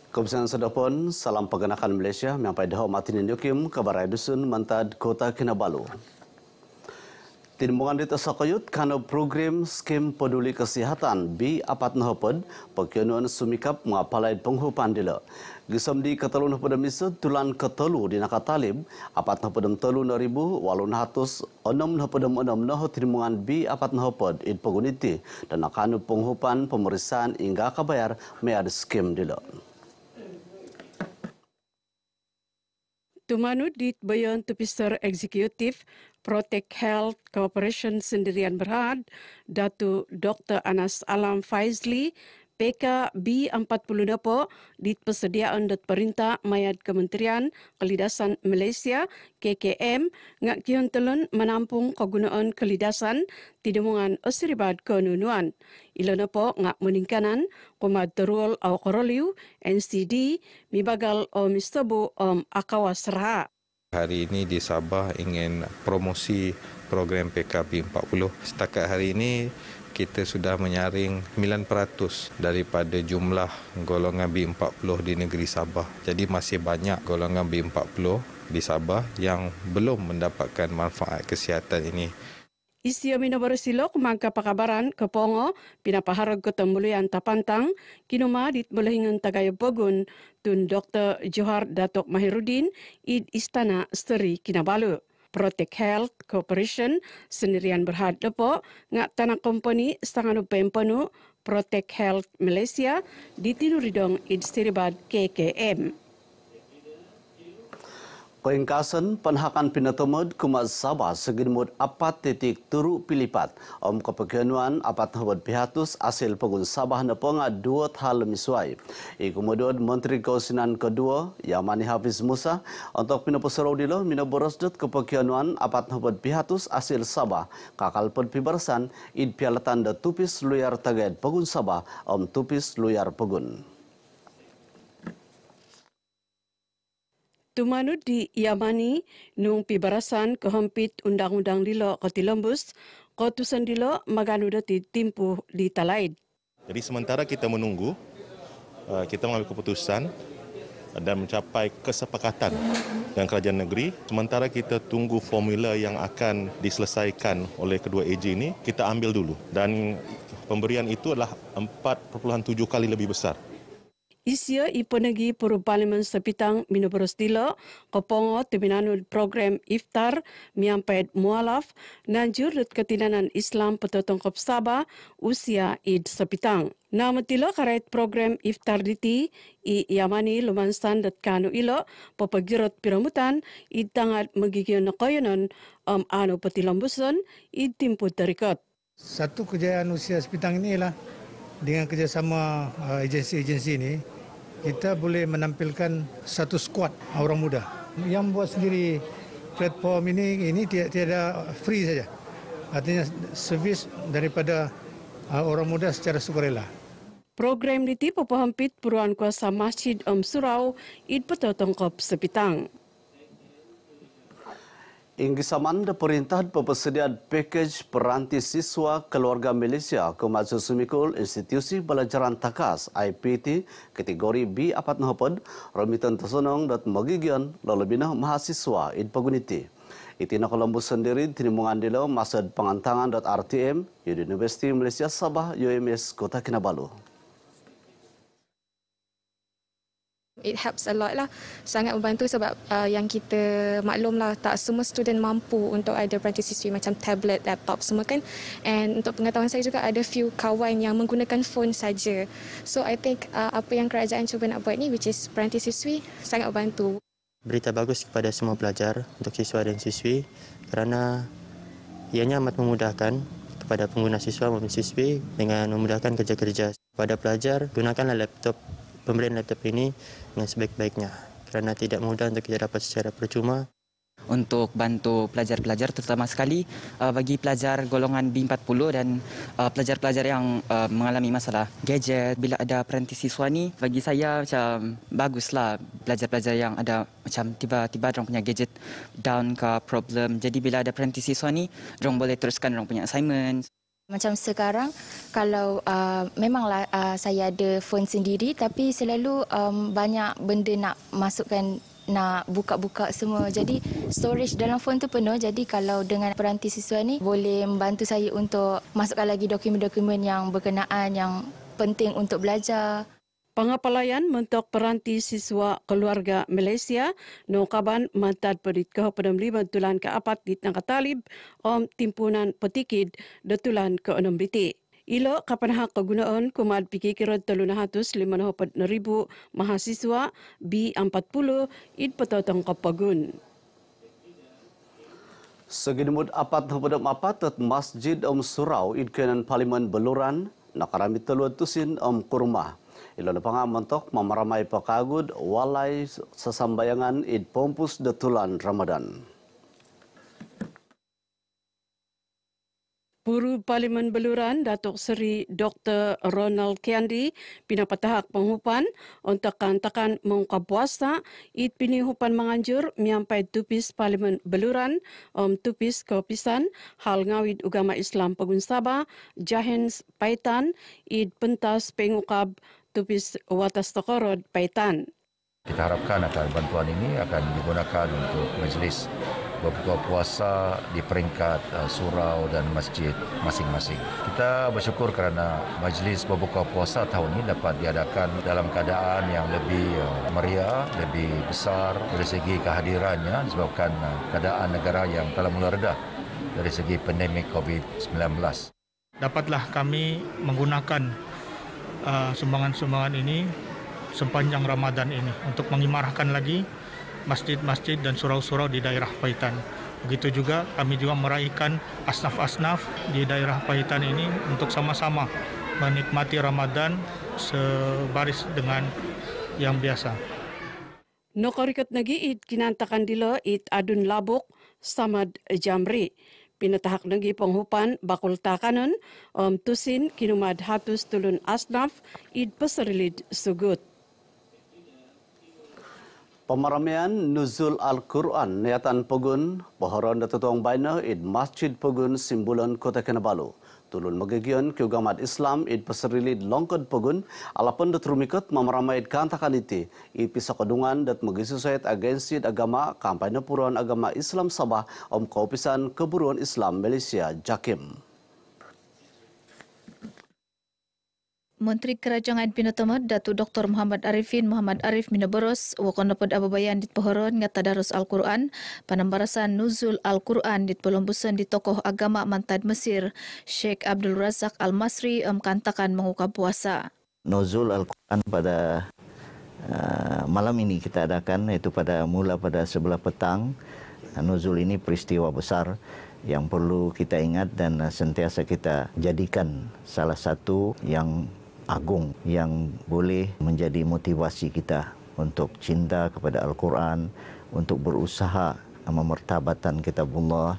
Keputusan sedapun salam perganakan Malaysia yang pada hormatin Yukim kabarai dusun Mantad Kota Kinabalu. Timbungan di tersakayut kerana program skim peduli kesihatan B4 perkenuan sumikap mengapalai penghupan dila. Gisam di ketelun pada misa tulan ketelu di nakal talib 4 telu 806 timbungan B4 id peguniti dan akan penghupan pemeriksaan hingga kabayar mead skim dila. Tumanut di Bayon Tupisar Eksekutif Protect Health Corporation Sendirian Berhad, Datu Dr. Anas Alam Faizli, PK B40 di persediaan dat perintah mayat Kementerian Kelidasan Malaysia KKM ngak kion telun menampung kegunaan kelidasan tidemungan osiribat kenunuan. Ilana po ngak meningkanan kumad terul au koroliu NCD mibagal o mistabu akawas raha. Hari ini di Sabah ingin promosi program PKB 40. Setakat hari ini kita sudah menyaring 9% daripada jumlah golongan B40 di negeri Sabah. Jadi masih banyak golongan B40 di Sabah yang belum mendapatkan manfaat kesihatan ini. Isia mina bersilok mangka pakabaran kepongo pinapaharag ketemuluyan tapantang kinuma dit belehingan tagaya bogun tun Dr. Johar Datuk Mahirudin id Istana Seri Kinabalu. Protect Health Corporation Sendirian Berhad lepo ngak tanah komponi setengah pempenu Protect Health Malaysia di Tinuridong id Siribad KKM. Koingkasan penhakan pinatumud kumat Sabah segimud 4.7 pilipat kepekenuan 4 pihatus hasil pegun Sabah neponga 2 hal misuai. Kemudian Menteri Kausinan kedua Yamani Hafiz Musa untuk pinapusarau dilo minaborosdut kepekenuan 4 pihatus hasil Sabah kakal pun pibarsan id pialatan da tupis luyar tagad pegun Sabah tupis luyar pegun. Tumanut di Yamani nung pibarasan kehempit undang-undang dilo kotilembus kotusan dilo maganu dati timpu di talaid. Jadi sementara kita menunggu, kita mengambil keputusan dan mencapai kesepakatan dengan kerajaan negeri. Sementara kita tunggu formula yang akan diselesaikan oleh kedua AG ini, kita ambil dulu. Dan pemberian itu adalah 4.7 kali lebih besar. Isia ipenegi puru parlimen sepitang minuberos dilo kopongo tuminanud program iftar miamped mualaf nanjur lut ketinanan Islam petotongkop Sabah usia id sepitang. Nama tilo karait program iftar diti i Yamani lumansan dat kanu ilo popagirot piramutan id tangat magigion na koyonon anu petilambuson id timput tarikot. Satu kejayaan usia sepitang inilah dengan kerjasama agensi-agensi ini, kita boleh menampilkan satu skuad orang muda yang buat sendiri platform ini tiada free saja. Artinya servis daripada orang muda secara sukarela. Program ditipu pehampit Puruan Kuasa Masjid Surau id petotongkop sepitang. Inggisaman da perintah pepersediaan pakej peranti siswa keluarga Malaysia ke Majlis Sumikul Institusi Pelajaran Takas IPT kategori B4 remitan tersonong dat magigian lalabina mahasiswa id paguniti. Itina Kolombo sendiri tinimungan dilo masad pengantangan .rtm Universiti Malaysia Sabah UMS Kota Kinabalu. It helps a lot lah, sangat membantu sebab yang kita maklumlah tak semua student mampu untuk ada peranti siswi macam tablet, laptop semua kan. And untuk pengetahuan saya juga ada few kawan yang menggunakan phone saja. So I think apa yang kerajaan cuba nak buat ni which is peranti siswi sangat membantu. Berita bagus kepada semua pelajar untuk siswa dan siswi kerana ianya amat memudahkan kepada pengguna siswa maupun siswi dengan memudahkan kerja-kerja. Pada pelajar, gunakanlah laptop. Pemberian laptop ini dengan sebaik-baiknya kerana tidak mudah untuk kita dapat secara percuma. Untuk bantu pelajar-pelajar terutama sekali bagi pelajar golongan B40 dan pelajar-pelajar yang mengalami masalah gadget. Bila ada peranti siswa ni bagi saya macam baguslah pelajar-pelajar yang ada macam tiba-tiba dorang punya gadget down ke problem. Jadi bila ada peranti siswa ni dorang boleh teruskan dorang punya assignment. Macam sekarang Kalau memanglah saya ada phone sendiri, tapi selalu banyak benda nak masukkan, nak buka-buka semua. Jadi storage dalam phone tu penuh. Jadi kalau dengan peranti siswa ni boleh membantu saya untuk masukkan lagi dokumen-dokumen yang berkenaan, yang penting untuk belajar. Pangapalayan mentok peranti siswa keluarga Malaysia no kaban mantad perit ke pedam 5 tulan ke apat di tangka talib timpunan petikid detulan ke 6 biti. Ilo kapan hak kegunaan kumad piki kira 350,000 mahasiswa B40 id petotong kepagun. Segedemut apat pedam apat Masjid Surau id kenan Parlimen Beluran nakarami teluan tusin kurma. Ilo na pangamontok mamaramay pakagud walay sasambayangan id pompus detulan Ramadan. Puru Parlimen Beluran Datuk Seri Dr. Ronald Kiandi pinapatahak penghupan untuk kantakan mengungkap puasa id pinihupan menganjur miampai tupis Parlimen Beluran tupis keopisan hal ngawid agama Islam Pegun Sabah Jahens Paitan id pentas pengukab tupis watas tokorod Paitan. Kita harapkan akan bantuan ini akan digunakan untuk majlis berbuka puasa di peringkat surau dan masjid masing-masing. Kita bersyukur kerana majlis berbuka puasa tahun ini dapat diadakan dalam keadaan yang lebih meriah, lebih besar dari segi kehadirannya disebabkan keadaan negara yang telah mula reda dari segi pandemik COVID-19. Dapatlah kami menggunakan sumbangan-sumbangan ini sepanjang Ramadan ini untuk mengimarahkan lagi masjid-masjid dan surau-surau di daerah Paitan. Begitu juga kami juga meraihkan asnaf-asnaf di daerah Paitan ini untuk sama-sama menikmati Ramadan sebaris dengan yang biasa. Nokorikat nagi id kinantakan dilo id adun labuk Samad Jamri. Pinatahak nagi penghupan bakul takanon tusin kinumad hatus tulun asnaf id peserilid sugut. Pemaramian Nuzul Al-Quran niatan Pegun Bohoron Datutong Baina id Masjid Pegun Simbulan Kota Kinabalu. Tulun magagian ke ugamat Islam id peserilid longkod Pegun alapan datrumikat mamaramai id kantakan iti id pisakadungan dat magisusayat agensi agama kampanye puruan agama Islam Sabah kaupisan keburuan Islam Malaysia Jakim. Menteri Kerajaan Pinatamad Datuk Dr. Muhammad Arifin Muhammad Arif Minaboros wakonapod ababayan dit pohoron nga tadarus Al-Quran panambarasan Nuzul Al-Quran dit pelombusan di tokoh agama Mantad Mesir Sheikh Abdul Razak Al-Masri kantakan menguka puasa. Nuzul Al-Quran pada malam ini kita adakan iaitu pada 11 petang. Nuzul ini peristiwa besar yang perlu kita ingat dan sentiasa kita jadikan salah satu yang agung yang boleh menjadi motivasi kita untuk cinta kepada Al-Quran, untuk berusaha memertabatan kitabullah.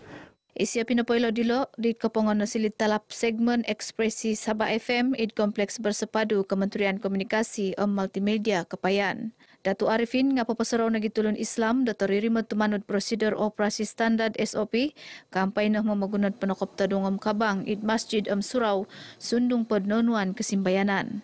Isya pinapoilo dilo di kepongon nasilit talap segmen ekspresi Sabah FM id kompleks bersepadu Kementerian Komunikasi Multimedia Kepayan. Datuk Arifin ngapapasaraw nagitulon Islam Dr. Ririmat tumanod prosedur operasi standard SOP kampay na mamagunad panakop tadungam kabang id Masjid Surau sundung podnonuan kesimbayanan.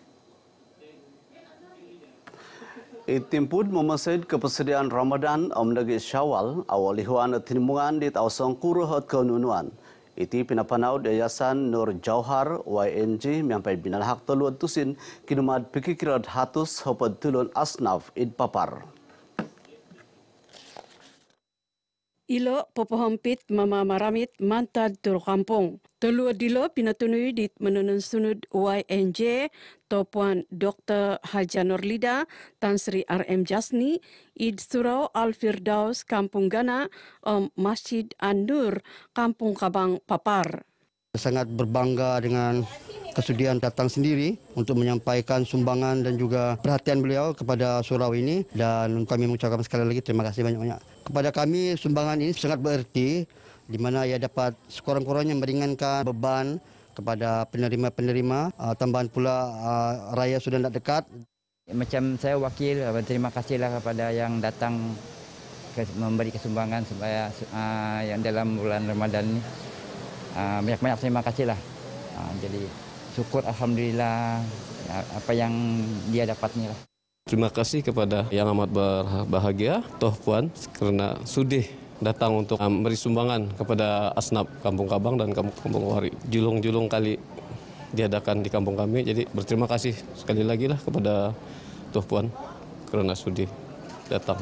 Itimpud memasid kepersediaan Ramadan Nagi Syawal awal lihuan tinimungan di tausong kuruhat kenunuan. Iti pinapanaw Yayasan Nur Jauhar YNG miampai binalhak teluan tusin kinumad pikikirat hatus hopad tulun asnaf id papar. Ilo popohampit mama maramit mantad tur kampung. Telua dilo pinatunui dit menunun sunud YNJ Topuan Dr. Haja Nurlida Tan Sri RM Jasni id Surau Al-Firdaus Kampung Gana Masjid An-Nur Kampung Kabang Papar. Sangat berbangga dengan kesudian datang sendiri untuk menyampaikan sumbangan dan juga perhatian beliau kepada surau ini dan kami mengucapkan sekali lagi terima kasih banyak-banyak. Kepada kami sumbangan ini sangat bererti di mana ia dapat sekurang-kurangnya meringankan beban kepada penerima-penerima, tambahan pula raya sudah nak dekat. Macam saya wakil, terima kasihlah kepada yang datang memberi kesumbangan supaya yang dalam bulan Ramadan ini. Banyak-banyak terima kasihlah. Jadi Syukur alhamdulillah apa yang dia dapat ni lah. Terima kasih kepada yang amat berbahagia Toh Puan kerana sudi datang untuk beri sumbangan kepada asnaf Kampung Kabang dan Kampung Wari. Julung-julung kali diadakan di kampung kami. Jadi berterima kasih sekali lagi lah kepada Toh Puan kerana sudi datang.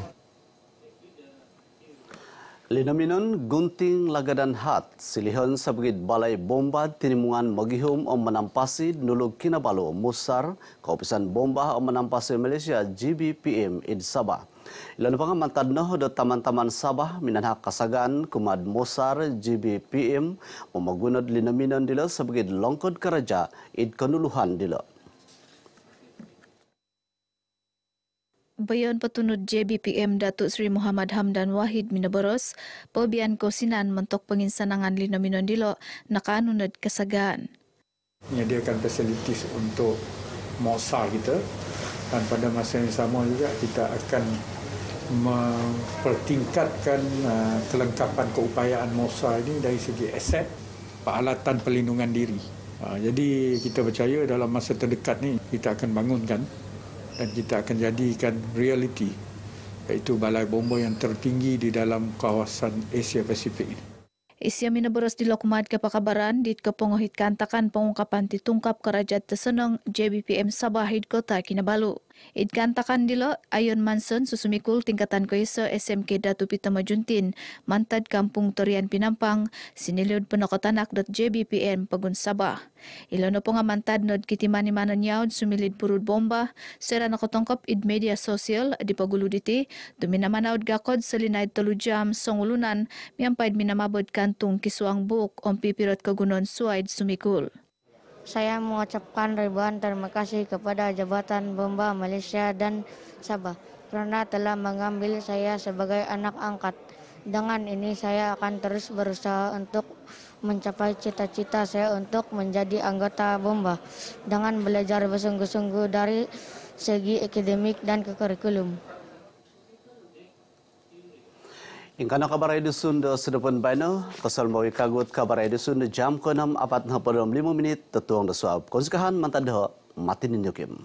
Linaminon gunting lagadan hat silihon sabgit balai bomba tinimungan magihum om menampasi nulug Kinabalu Musar kaupisan bomba om menampasi Malaysia GBPM id Sabah. Ilan pangamantad noh do taman-taman Sabah minanha kasagan kumad Musar GBPM memagunod linaminon dila sabgit longkod karaja id kanuluhan dila. Bayon petunut JBPM Datuk Seri Muhammad Hamdan Wahid Minaboros, Pobian Kosinan mentok penginsanangan linaminon dilo nakaanunad kasagaan. Menyediakan fasilitis untuk MOSA kita dan pada masa yang sama juga kita akan mempertingkatkan kelengkapan keupayaan MOSA ini dari segi aset, peralatan perlindungan diri. Jadi kita percaya dalam masa terdekat ni kita akan bangunkan dan kita akan jadikan realiti iaitu balai bomba yang tertinggi di dalam kawasan Asia Pasifik ini. Isya Minaboros di Lokmad Kepakabaran di kepengohit kantakan pengungkapan ditungkap kerajaan tersenang JBPM Sabah Hid Kota Kinabalu. Id kantakan dilo Ayon Manson susumikul tingkatan kuisa SMK Datu Pitama Juntin mantad Kampung Torian Pinampang siniliud penokotanak.jbpm Pegun Sabah. Ilono po nga mantad nod kitimani manan yaud sumilid purud bomba sera nakotongkap id media sosial di paguluditi tuminamanaud gakod selinaid 3 jam songulunan miampaid minamabod kantung Kiswang Buk om pipirot kagunon suaid sumikul. Saya mengucapkan ribuan terima kasih kepada Jabatan Bomba Malaysia dan Sabah kerana telah mengambil saya sebagai anak angkat. Dengan ini saya akan terus berusaha untuk mencapai cita-cita saya untuk menjadi anggota Bomba dengan belajar bersungguh-sungguh dari segi akademik dan kurikulum. Ingkana kabar edisun de sedepan baino kesal mawi kagut kabar edisun de jam ke 6 apat 45 minit tetuang de suap konsekahan mantad matin nyukim.